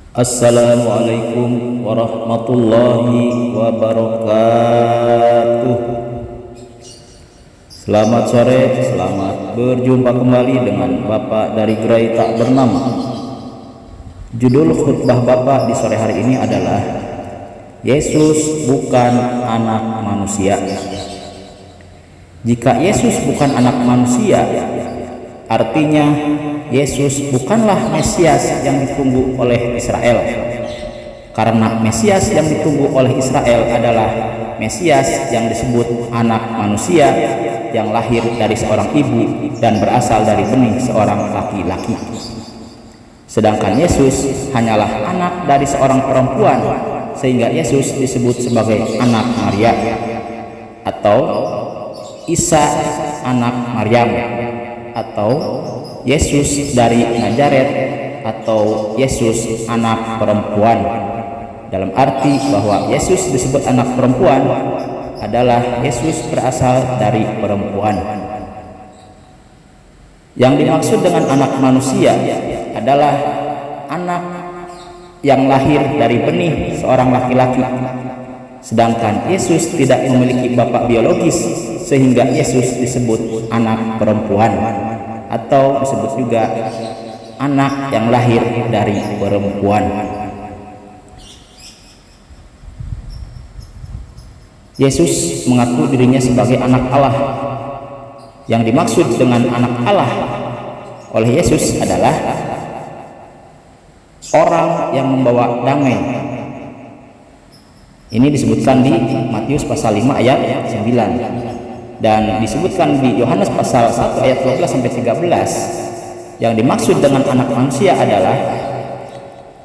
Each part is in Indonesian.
Assalamualaikum warahmatullahi wabarakatuh. Selamat sore, selamat berjumpa kembali dengan Bapak dari Gerai Tak Bernama. Judul khutbah Bapak di sore hari ini adalah Yesus bukan anak manusia. Jika Yesus bukan anak manusia, artinya Yesus bukanlah Mesias yang ditunggu oleh Israel, karena Mesias yang ditunggu oleh Israel adalah Mesias yang disebut anak manusia yang lahir dari seorang ibu dan berasal dari benih seorang laki-laki. Sedangkan Yesus hanyalah anak dari seorang perempuan, sehingga Yesus disebut sebagai anak Maria atau Isa anak Maryam atau Yesus dari Nazaret atau Yesus anak perempuan, dalam arti bahwa Yesus disebut anak perempuan adalah Yesus berasal dari perempuan. Yang dimaksud dengan anak manusia adalah anak yang lahir dari benih seorang laki-laki, sedangkan Yesus tidak memiliki bapak biologis, sehingga Yesus disebut anak perempuan atau disebut juga anak yang lahir dari perempuan. Yesus mengaku dirinya sebagai anak Allah. Yang dimaksud dengan anak Allah oleh Yesus adalah orang yang membawa damai. Ini disebutkan di Matius pasal 5 ayat 9. Dan disebutkan di Yohanes pasal 1 ayat 12 sampai 13. Yang dimaksud dengan anak manusia adalah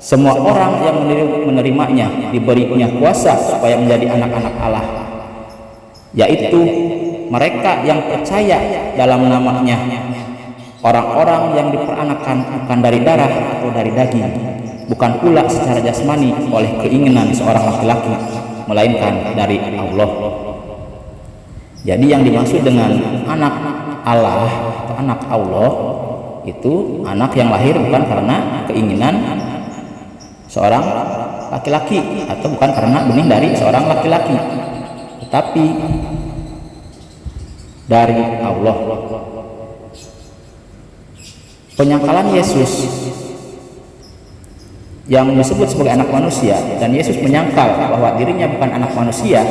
semua orang yang menerimanya diberinya kuasa supaya menjadi anak-anak Allah, yaitu mereka yang percaya dalam namanya, orang-orang yang diperanakan bukan dari darah atau dari daging, bukan pula secara jasmani oleh keinginan seorang laki-laki, melainkan dari Allah. Jadi yang dimaksud dengan anak Allah atau anak Allah itu anak yang lahir bukan karena keinginan seorang laki-laki atau bukan karena benih dari seorang laki-laki, tetapi dari Allah. Penyangkalan Yesus yang disebut sebagai anak manusia dan Yesus menyangkal bahwa dirinya bukan anak manusia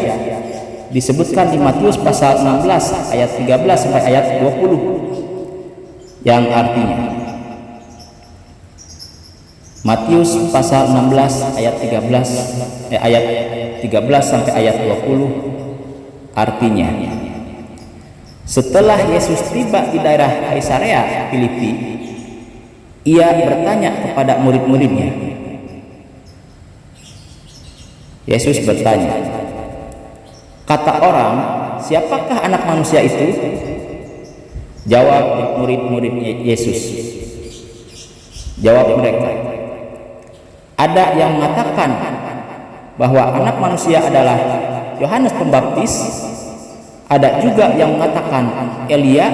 disebutkan di Matius pasal 16 ayat 13 sampai ayat 20, yang artinya Matius pasal 16 ayat 13 sampai ayat 20 artinya, setelah Yesus tiba di daerah Kaisarea Filipi, ia bertanya kepada murid-muridnya. Yesus bertanya, kata orang, siapakah anak manusia itu? Jawab murid-murid Yesus. Jawab mereka, ada yang mengatakan bahwa anak manusia adalah Yohanes Pembaptis, ada juga yang mengatakan Elia,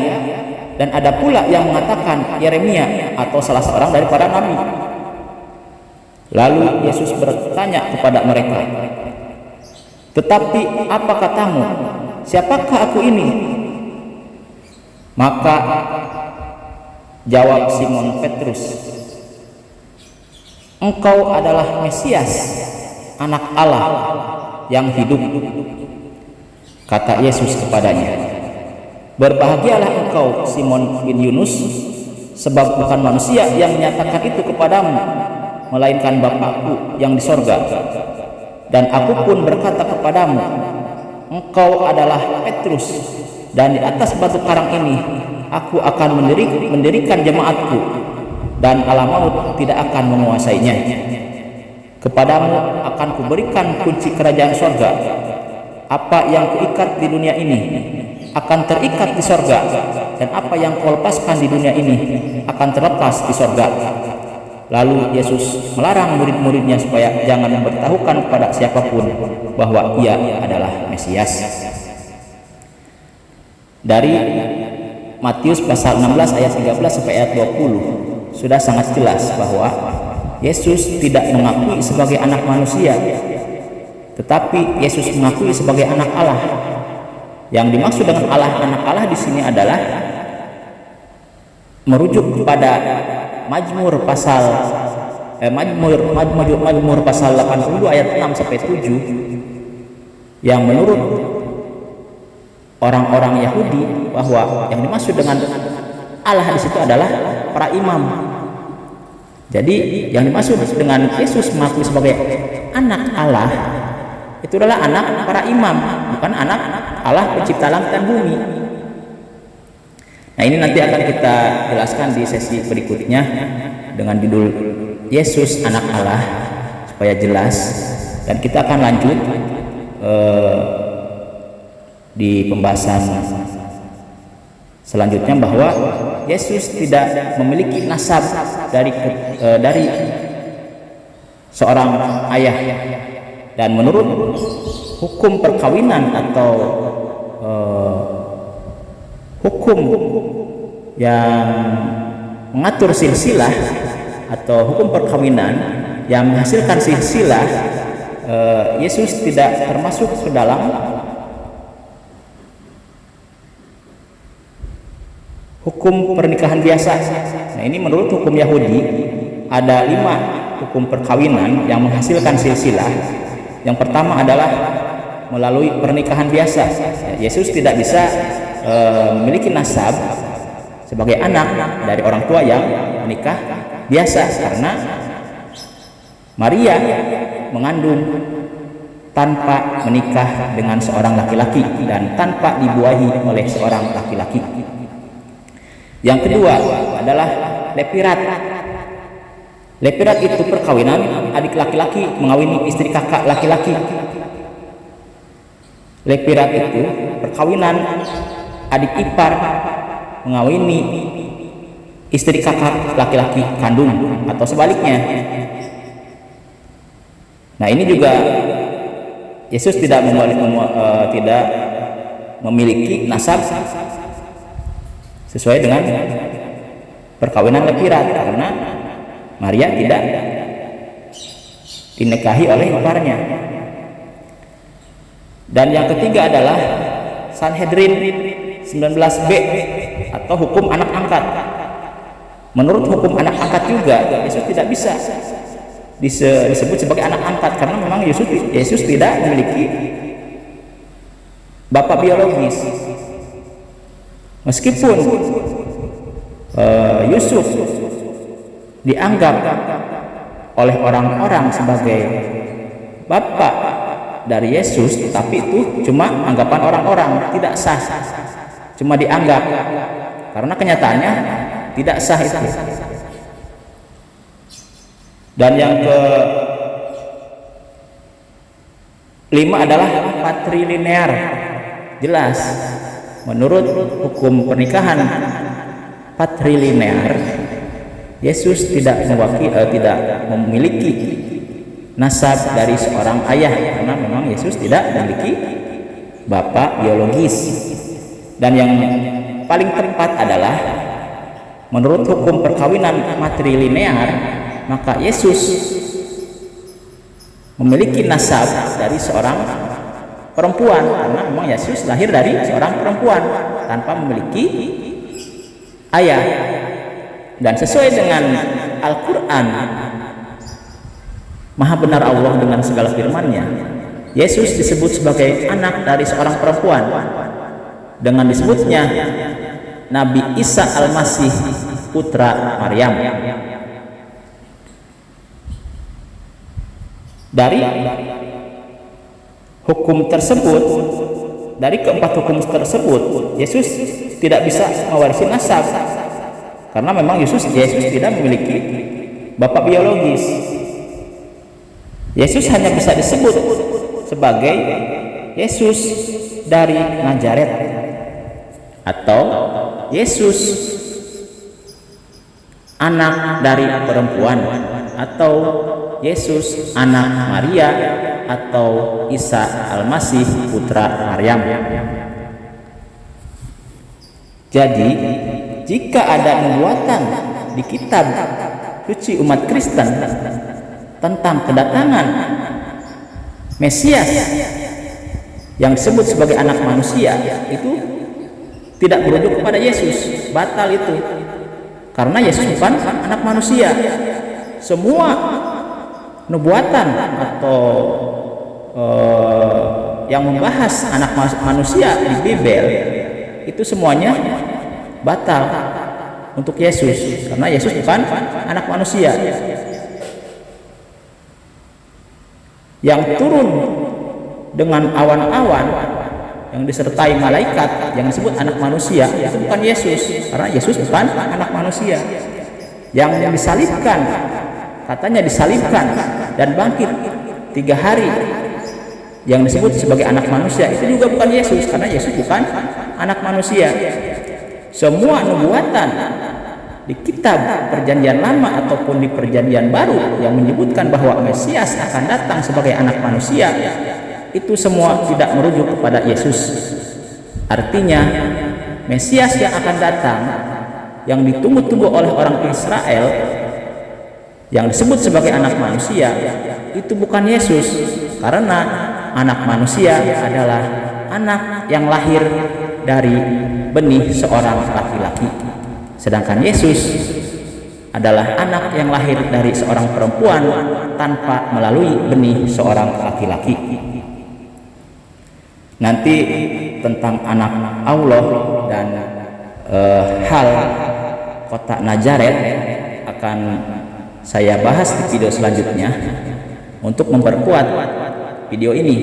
dan ada pula yang mengatakan Yeremia atau salah seorang daripada nabi. Lalu Yesus bertanya kepada mereka, tetapi apa katamu? Siapakah aku ini? Maka jawab Simon Petrus, engkau adalah Mesias, anak Allah yang hidup. Kata Yesus kepadanya, berbahagialah engkau Simon bin Yunus, sebab bukan manusia yang menyatakan itu kepadamu, melainkan Bapa-Ku yang di sorga. Dan aku pun berkata kepadamu, engkau adalah Petrus, dan di atas batu karang ini aku akan mendirikan jemaatku, dan alam maut tidak akan menguasainya. Kepadamu akan kuberikan kunci kerajaan sorga. Apa yang kuikat di dunia ini akan terikat di sorga, dan apa yang kau lepaskan di dunia ini akan terlepas di sorga. Lalu Yesus melarang murid-muridnya supaya jangan memberitahukan kepada siapapun bahwa ia adalah Mesias. Dari Matius pasal 16 ayat 13 sampai ayat 20 sudah sangat jelas bahwa Yesus tidak mengakui sebagai anak manusia, tetapi Yesus mengakui sebagai anak Allah. Yang dimaksud dengan anak Allah di sini adalah merujuk kepada Mazmur pasal Mazmur pasal 82 ayat 6 sampai 7, yang menurut orang-orang Yahudi bahwa yang dimaksud dengan Allah di situ adalah para imam. Jadi yang dimaksud dengan Yesus mengakui sebagai anak Allah itu adalah anak para imam, bukan anak Allah pencipta langit dan bumi. Nah, ini nanti akan kita jelaskan di sesi berikutnya dengan judul Yesus anak Allah supaya jelas, dan kita akan lanjut di pembahasan selanjutnya bahwa Yesus tidak memiliki nasab dari seorang ayah, dan menurut hukum perkawinan atau hukum yang mengatur silsilah atau hukum perkawinan yang menghasilkan silsilah, Yesus tidak termasuk ke dalam hukum pernikahan biasa. Nah, ini menurut hukum Yahudi ada 5 hukum perkawinan yang menghasilkan silsilah. Yang pertama adalah melalui pernikahan biasa. Yesus tidak bisa memiliki nasab sebagai anak dari orang tua yang menikah biasa, karena Maria mengandung tanpa menikah dengan seorang laki-laki dan tanpa dibuahi oleh seorang laki-laki. Yang kedua adalah lepirat. Lepirat itu perkawinan adik laki-laki mengawini istri kakak laki-laki. Lepirat itu perkawinan adik ipar mengawini istri kakak laki-laki kandung atau sebaliknya. Nah, ini juga Yesus tidak memiliki nasab sesuai dengan perkawinan lepirat, karena Maria tidak dinikahi oleh iparnya. Dan yang ketiga adalah Sanhedrin 19b atau hukum anak angkat. Menurut hukum anak angkat juga Yesus tidak bisa disebut sebagai anak angkat, karena memang Yesus tidak memiliki bapak biologis. Meskipun Yusuf dianggap oleh orang-orang sebagai bapak dari Yesus, tetapi itu cuma anggapan orang-orang, tidak sah, cuma dianggap, karena kenyataannya tidak sah itu. Dan yang ke-5 adalah patrilinear. Jelas menurut hukum pernikahan patrilinear, Yesus tidak memiliki nasab dari seorang ayah, karena memang Yesus tidak memiliki bapak biologis. Dan yang paling tepat adalah menurut hukum perkawinan matrilinear, maka Yesus memiliki nasab dari seorang perempuan, karena memang Yesus lahir dari seorang perempuan tanpa memiliki ayah. Dan sesuai dengan Al-Quran, Maha benar Allah dengan segala firman-Nya, Yesus disebut sebagai anak dari seorang perempuan dengan disebutnya Nabi Isa Al-Masih putra Maryam. Dari hukum tersebut, dari keempat hukum tersebut, Yesus tidak bisa mewarisi nasab, karena memang Yesus tidak memiliki bapak biologis. Yesus hanya bisa disebut sebagai Yesus dari Nazaret, atau Yesus anak dari perempuan, atau Yesus anak Maria, atau Isa Al-Masih putra Maryam. Jadi jika ada nubuatan di kitab suci umat Kristen tentang kedatangan Mesias yang disebut sebagai anak manusia itu tidak merujuk kepada Yesus, batal itu. Karena Yesus bukan anak manusia. Semua nubuatan atau yang membahas anak manusia di Bible itu semuanya batal untuk Yesus, karena Yesus bukan anak manusia. Yang turun dengan awan-awan yang disertai malaikat yang disebut anak manusia itu bukan Yesus, karena Yesus bukan anak manusia. Yang disalibkan, katanya disalibkan dan bangkit 3 hari yang disebut sebagai anak manusia itu juga bukan Yesus, karena Yesus bukan anak manusia. Semua nubuatan di kitab Perjanjian Lama ataupun di Perjanjian Baru yang menyebutkan bahwa Mesias akan datang sebagai anak manusia, itu semua tidak merujuk kepada Yesus. Artinya Mesias yang akan datang, yang ditunggu-tunggu oleh orang Israel, yang disebut sebagai anak manusia, itu bukan Yesus, karena anak manusia adalah anak yang lahir dari benih seorang laki-laki, sedangkan Yesus adalah anak yang lahir dari seorang perempuan tanpa melalui benih seorang laki-laki. Nanti tentang anak Allah dan hal kota Nazaret akan saya bahas di video selanjutnya. Untuk memperkuat video ini,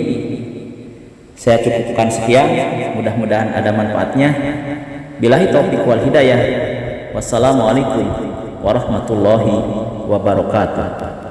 saya cukupkan sekian. Mudah-mudahan ada manfaatnya. Billahi taufiq wal hidayah. Wassalamualaikum warahmatullahi wabarakatuh.